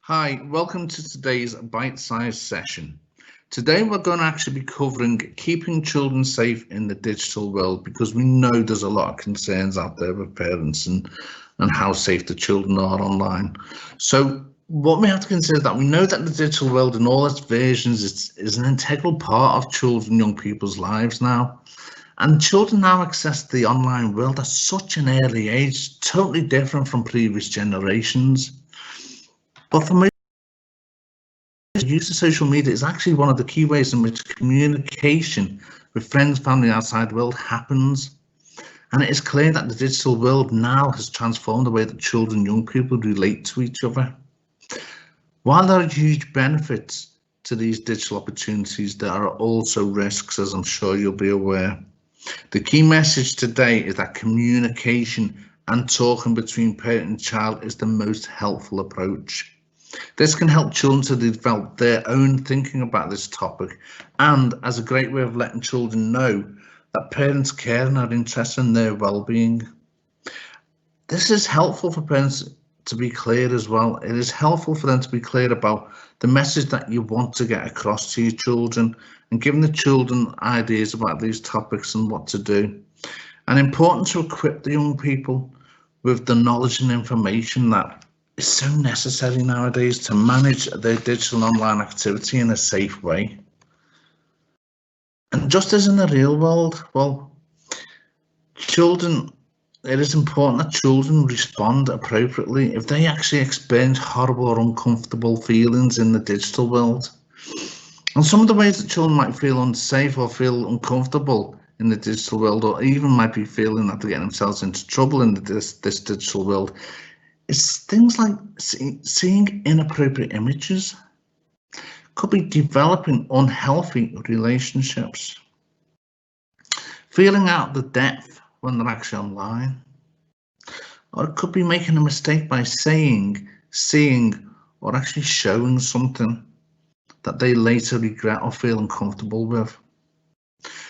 Hi, welcome to today's bite-sized session. Today we're going to actually be covering keeping children safe in the digital world because we know there's a lot of concerns out there with parents and how safe the children are online. So what we have to consider is that we know that the digital world in all its versions is an integral part of children and young people's lives now. And children now access the online world at such an early age, totally different from previous generations. But for most, the use of social media is actually one of the key ways in which communication with friends, family, outside the world happens. And it is clear that the digital world now has transformed the way that children and young people relate to each other. While there are huge benefits to these digital opportunities, there are also risks, as I'm sure you'll be aware. The key message today is that communication and talking between parent and child is the most helpful approach. This can help children to develop their own thinking about this topic and as a great way of letting children know that parents care and are interested in their well-being. This is helpful for parents to be clear as well. It is helpful for them to be clear about the message that you want to get across to your children and giving the children ideas about these topics and what to do. And important to equip the young people with the knowledge and information that is so necessary nowadays to manage their digital and online activity in a safe way. And just as in the real world, well, it is important that children respond appropriately if they actually experience horrible or uncomfortable feelings in the digital world. And some of the ways that children might feel unsafe or feel uncomfortable in the digital world, or even might be feeling that they're getting themselves into trouble in this digital world, it's things like seeing inappropriate images, could be developing unhealthy relationships, feeling out the depth when they're actually online, or it could be making a mistake by saying, seeing, or actually showing something that they later regret or feel uncomfortable with.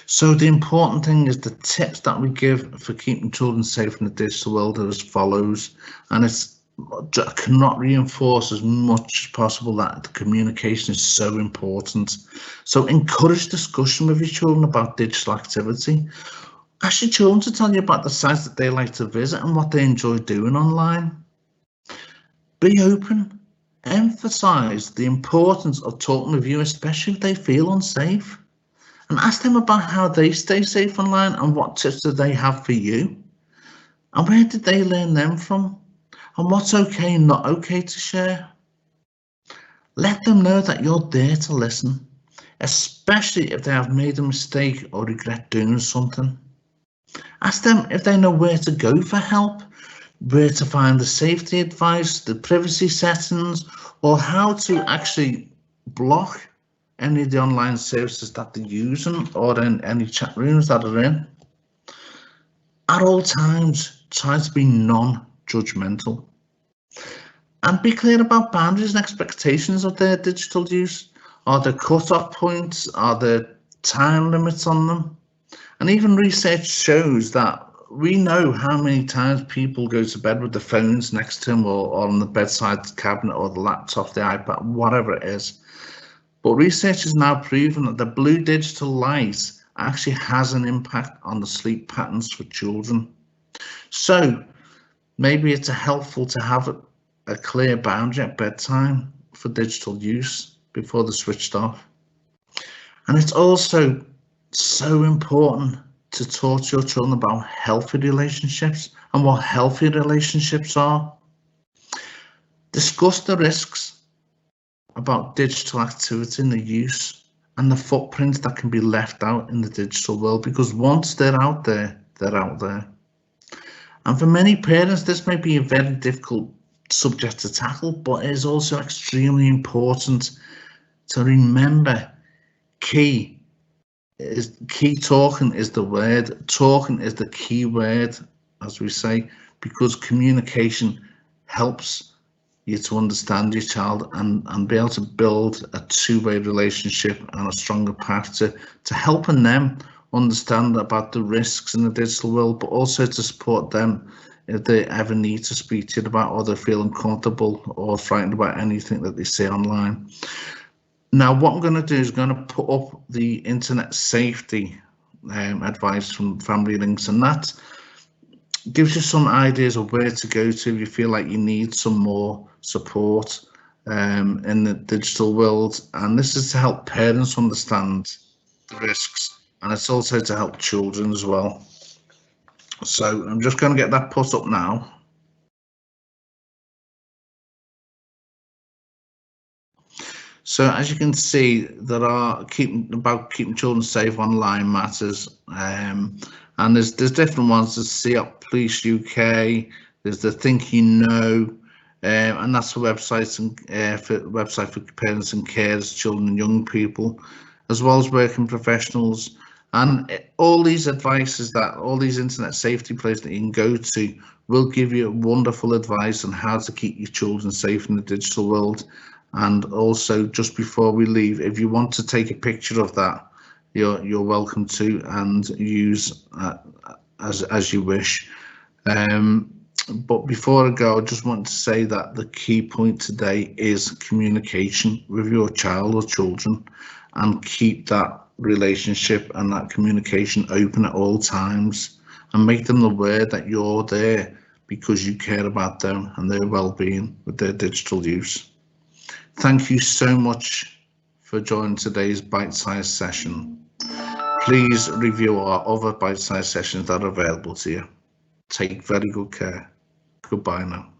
So the important thing is the tips that we give for keeping children safe in the digital world are as follows, and I cannot reinforce as much as possible that the communication is so important. So encourage discussion with your children about digital activity. Ask your children to tell you about the sites that they like to visit and what they enjoy doing online. Be open. Emphasize the importance of talking with you, especially if they feel unsafe. And ask them about how they stay safe online and what tips do they have for you. And where did they learn them from? And what's okay and not okay to share. Let them know that you're there to listen, especially if they have made a mistake or regret doing something. Ask them if they know where to go for help, where to find the safety advice, the privacy settings, or how to actually block any of the online services that they're using or in any chat rooms that are in. At all times, try to be non-judgmental and be clear about boundaries and expectations of their digital use. Are there cut-off points? Are there time limits on them? And even research shows that we know how many times people go to bed with the phones next to them or on the bedside cabinet or the laptop, the iPad, whatever it is. But research has now proven that the blue digital light actually has an impact on the sleep patterns for children. So maybe it's helpful to have a clear boundary at bedtime for digital use before they're switched off. And it's also so important to talk to your children about healthy relationships and what healthy relationships are. Discuss the risks about digital activity and the use and the footprints that can be left out in the digital world, because once they're out there, they're out there. And for many parents, this may be a very difficult subject to tackle, but it is also extremely important to remember key talking is the word. Talking is the key word, as we say, because communication helps you to understand your child and be able to build a two-way relationship and a stronger path to helping them understand about the risks in the digital world, but also to support them if they ever need to speak to you about, or they feel uncomfortable or frightened about anything that they see online. Now, what I'm going to do is going to put up the internet safety advice from Family Links, and that gives you some ideas of where to go to if you feel like you need some more support in the digital world. And this is to help parents understand the risks, and it's also to help children as well. So I'm just going to get that put up now. So as you can see, there are keeping children safe online matters, and there's different ones. There's See Up Police UK. There's the Think You Know, and that's for websites and website for parents and carers, children and young people, as well as working professionals. And all these advices that all these internet safety places that you can go to will give you wonderful advice on how to keep your children safe in the digital world. And also, just before we leave, if you want to take a picture of that, you're welcome to, and use as you wish. But before I go, I just want to say that the key point today is communication with your child or children, and keep that relationship and that communication open at all times, and make them aware that you're there because you care about them and their well-being with their digital use. Thank you so much for joining today's bite-sized session. Please review our other bite-sized sessions that are available to you. Take very good care. Goodbye now.